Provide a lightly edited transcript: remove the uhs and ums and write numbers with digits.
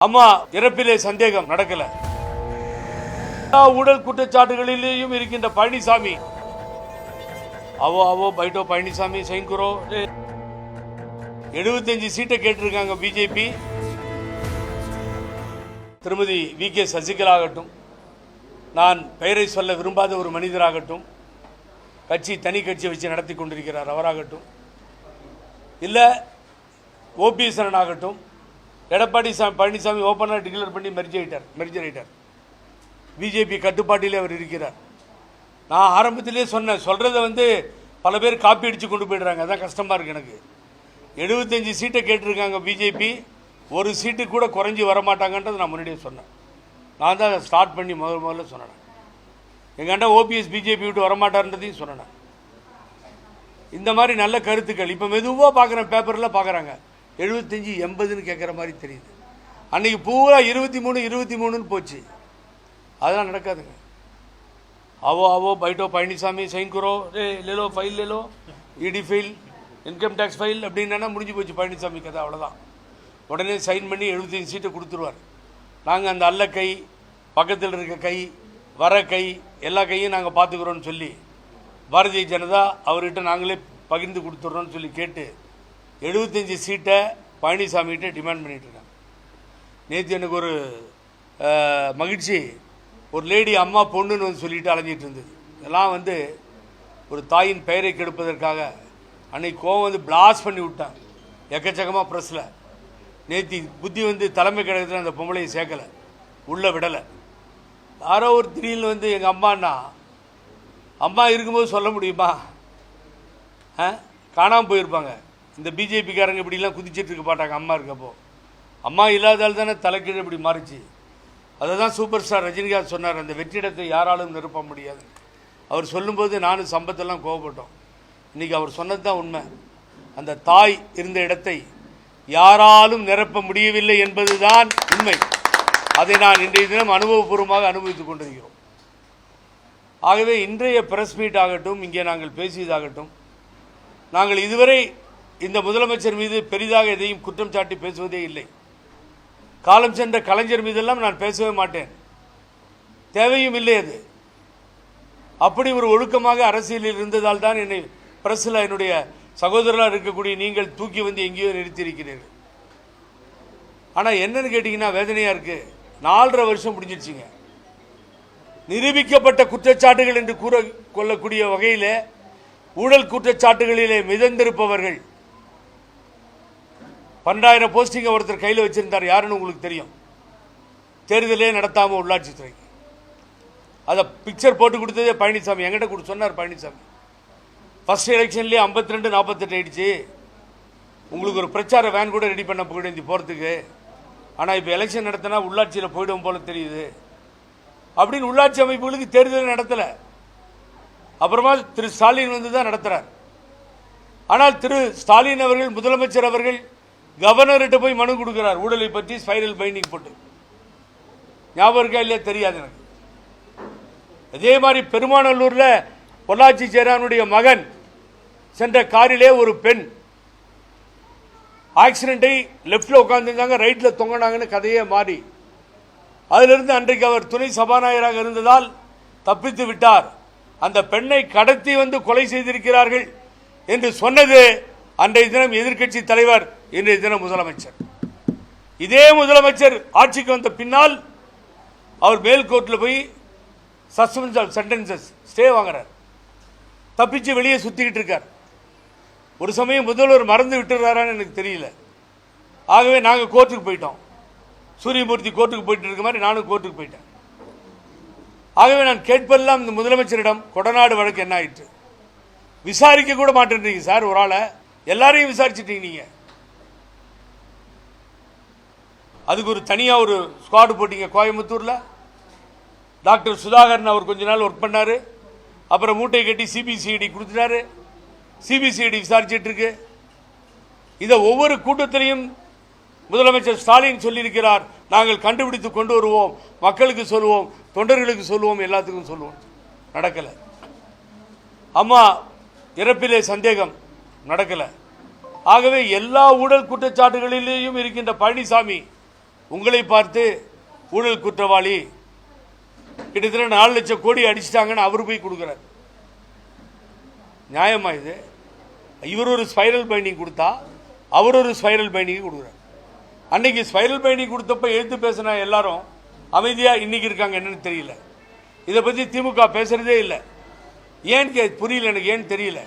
அம்மா இறப்பிலே சந்தேகம் நடக்கல. ஊழல் குற்றச்சாட்டுகளிலேயும் இருக்கின்ற பழனிசாமி அவோ பைட்டோ பழனிசாமி சைன்குரோ 75 சீட்டை கேட்டிருக்காங்க பிஜேபி. திருமதி வி.கே. சசிகலா ஆகட்டும், நான் பெயரை சொல்ல விரும்பாத ஒரு மனிதராகட்டும், தனி கட்சி வச்சு நடத்தி கொண்டிருக்கிறார் அவராகட்டும், இல்லை ஓபிஎஸ் ஆகட்டும், எடப்பாடி பழனிசாமி ஓப்பனாக டிக்ளேர் பண்ணி மெர்ஜர் ஆயிட்டார். பிஜேபி கட்டுப்பாட்டிலே அவர் இருக்கிறார். நான் ஆரம்பத்திலே சொல்கிறத பல பேர் காப்பி அடித்து கொண்டு போயிடுறாங்க. அதான் கஷ்டமாக இருக்குது எனக்கு. 75 சீட்டை கேட்டிருக்காங்க பிஜேபி, ஒரு சீட்டு கூட குறைஞ்சி வரமாட்டாங்கன்றது நான் முன்னாடியே சொன்னேன். நான் தான் அதை ஸ்டார்ட் பண்ணி முதல்ல சொன்னேன். எங்கள் அண்ணா ஓபிஎஸ் பிஜேபி விட்டு வரமாட்டார்ன்றதையும் சொன்னேன். இந்த மாதிரி நல்ல கருத்துக்கள் இப்போ மெதுவாக பார்க்குறேன், பேப்பரில் பார்க்குறாங்க. 75 80ன்னு கேட்குற மாதிரி தெரியுது. அன்றைக்கி பூரா 23 போச்சு. அதெல்லாம் நடக்காதுங்க. அவோ பைட்டோ பழனிசாமி சைன்குரோ லேலோ ஃபைல் லேலோ இடி ஃபைல் இன்கம் டேக்ஸ் ஃபைல் அப்படின்னா முடிஞ்சு போச்சு பழனிசாமி கதை. அவ்வளோதான். உடனே சைன் பண்ணி 75 சீட்டை கொடுத்துருவார். நாங்கள் அந்த அல்ல கை, பக்கத்தில் இருக்க கை, வர கை, எல்லா கையும் நாங்கள் பார்த்துக்குறோன்னு சொல்லி பாரதிய ஜனதா அவர்கிட்ட நாங்களே பகிர்ந்து கொடுத்துட்றோன்னு சொல்லி கேட்டு 75 சீட்டை பழனிசாமிகிட்ட டிமாண்ட் பண்ணிட்டுருக்காங்க. நேற்று எனக்கு ஒரு மகிழ்ச்சி, ஒரு லேடி அம்மா பொண்ணுன்னு சொல்லிட்டு அலைஞ்சிட்டு இருந்தது. இதெல்லாம் ஒரு தாயின் பெயரை கெடுப்பதற்காக அன்னைக்கு கோவம் பிளாஸ்ட் பண்ணி விட்டான் எக்கச்சக்கமாக ப்ரெஸ்ஸில். நேற்று புத்தி தலைமை கழகத்தில் அந்த பொம்பளையை சேர்க்கலை, உள்ளே விடலை. யாரோ ஒரு திடீர்னு எங்கள் அம்மானா, அம்மா இருக்கும்போது சொல்ல முடியுமா? காணாமல் போயிருப்பாங்க. இந்த பிஜேபிக்காரங்க இப்படிலாம் குதிச்சிட்டு இருக்க மாட்டாங்க அம்மா இருக்கப்போ. அம்மா இல்லாதால் தானே தலைக்கீழ் இப்படி மாறிச்சு. அதை தான் சூப்பர் ஸ்டார் ரஜினிகாந்த் சொன்னார், அந்த வெற்றிடத்தை யாராலும் நிரப்ப முடியாது. அவர் சொல்லும்போது நானும் சம்பத்தெல்லாம் கோவப்பட்டோம். இன்றைக்கி அவர் சொன்னது தான் உண்மை. அந்த தாய் இருந்த இடத்தை யாராலும் நிரப்ப முடியவில்லை என்பது தான் உண்மை. அதை நான் இன்றைய தினம் அனுபவபூர்வமாக அனுபவித்துக் கொண்டிருக்கிறோம். ஆகவே இன்றைய பிரஸ் மீட் ஆகட்டும், இங்கே நாங்கள் பேசியதாகட்டும், நாங்கள் இதுவரை இந்த முதலமைச்சர் மீது பெரிதாக எதையும் குற்றம் சாட்டி பேசுவதே இல்லை. காலம் சென்ற கலைஞர் மீதெல்லாம் நான் பேசவே மாட்டேன், தேவையும் இல்லை. அது அப்படி ஒரு ஒழுக்கமாக அரசியலில் இருந்ததால் தான் என்னை பிரஸில் என்னுடைய சகோதரராக இருக்கக்கூடிய நீங்கள் தூக்கி எங்கேயோ நிறுத்தியிருக்கிறீர்கள். ஆனால் என்னன்னு கேட்டிங்கன்னா வேதனையாக இருக்குது. 4.5 வருஷம் முடிஞ்சிடுச்சிங்க. நிரூபிக்கப்பட்ட குற்றச்சாட்டுகள் என்று கூற கொள்ளக்கூடிய வகையில் ஊழல் குற்றச்சாட்டுகளிலே மிதந்திருப்பவர்கள் 12,000 போஸ்டிங்கை ஒருத்தர் கையில் வச்சிருந்தார். யாருன்னு உங்களுக்கு தெரியும். தேர்தலே நடத்தாமல் உள்ளாட்சித்துறைக்கு அதை பிக்சர் போட்டு கொடுத்ததே பழனிசாமி. என்கிட்ட சொன்னார் பழனிசாமி. ஃபர்ஸ்ட் எலெக்ஷன்லேயே 52-48 ஆயிடுச்சு. உங்களுக்கு ஒரு பிரச்சார வேன் கூட ரெடி பண்ண போயிடுச்சு போகிறதுக்கு. ஆனால் இப்போ எலெக்ஷன் நடத்தினா உள்ளாட்சியில் போயிடும் போல தெரியுது அப்படின்னு உள்ளாட்சி அமைப்புகளுக்கு தேர்தல் நடத்தலை. அப்புறமா திரு ஸ்டாலின் தான் நடத்துகிறார். ஆனால் திரு ஸ்டாலின் அவர்கள், முதலமைச்சர் அவர்கள் கவர்னர்கிட்ட போய் மனு கொடுக்கிறார் ஊழலை பற்றி, ஸ்பைரல் பைண்டிங் போட்டு. ஞாபகம் இருக்கா இல்லையா தெரியாது எனக்கு. அதே மாதிரி பெருமாநல்லூரில் பொள்ளாச்சி ஜெயராமனுடைய மகன் சென்ற காரிலே ஒரு பெண் ஆக்சிடென்ட்டை லெஃப்டில் உட்காந்துருந்தாங்க, ரைட்டில் தொங்கினாங்கன்னு கதையே மாறி, அதிலிருந்து அன்றைக்கு அவர் துணை சபாநாயகராக இருந்ததால் தப்பித்து விட்டார். அந்த பெண்ணை கடத்தி கொலை செய்திருக்கிறார்கள் என்று சொன்னது அன்றைய தினம் எதிர்க்கட்சி தலைவர், இன்றைய தினம் முதலமைச்சர். இதே முதலமைச்சர் ஆட்சிக்கு வந்த பின்னால் அவர் மேல் கோர்ட்டில் போய் சஸ்பென்ஸ் சென்டென்சஸ் ஸ்டே வாங்குறார். தப்பிச்சு வெளியே சுற்றிக்கிட்டு இருக்கார். ஒரு சமயம் முதல்வர் மறந்து விட்டுறாரான்னு எனக்கு தெரியல. ஆகவே நாங்கள் கோர்ட்டுக்கு போயிட்டோம். சூரியமூர்த்தி கோர்ட்டுக்கு போயிட்டு இருக்க மாதிரி நானும் கோர்ட்டுக்கு போயிட்டேன். ஆகவே நான் கேட்பதெல்லாம் இந்த முதலமைச்சரிடம், கொடநாடு வழக்கு என்ன ஆயிற்று? விசாரிக்க கூட மாட்டேன்றீங்க சார். ஒரு ஆளை எல்லாரையும் விசாரிச்சுட்டீங்க நீங்க. அதுக்கு ஒரு தனியாக ஒரு ஸ்குவாடு போட்டீங்க கோயம்புத்தூரில். டாக்டர் சுதாகரன் அவர் கொஞ்ச நாள் ஒர்க் பண்ணார். அப்புறம் மூட்டை கட்டி சிபிசிஐடி கொடுத்துட்டாரு. சிபிசிஐடி விசாரிச்சுட்டு இருக்கு. இதை ஒவ்வொரு கூட்டத்திலையும் முதலமைச்சர் ஸ்டாலின் சொல்லியிருக்கிறார், நாங்கள் கண்டுபிடித்து கொண்டு வருவோம், மக்களுக்கு சொல்லுவோம், தொண்டர்களுக்கு சொல்லுவோம், எல்லாத்துக்கும் சொல்லுவோம். நடக்கலை. அம்மா இறப்பிலே சந்தேகம் நடக்கலை. ஆகவே எல்லா ஊழல் குற்றச்சாட்டுகளிலேயும் இருக்கின்ற பழனிசாமி உங்களை பார்த்து ஊழல் குற்றவாளி கிட்டத்தட்ட 4 லட்சம் கோடி அடிச்சிட்டாங்கன்னு அவர் போய் கொடுக்குறார். நியாயமா இது? இவர் ஒரு ஸ்பைரல் பைண்டிங் கொடுத்தா அவர் ஒரு ஸ்பைரல் பைண்டிங் கொடுக்குறார். அன்னைக்கு ஸ்பைரல் பைண்டிங் கொடுத்தப்ப எழுத்து பேசின எல்லாரும் அமைதியாக இன்னைக்கு இருக்காங்க. என்னன்னு தெரியல. இதை பற்றி திமுக பேசுறதே இல்லை. ஏன்னு புரியல எனக்கு, ஏன்னு தெரியல.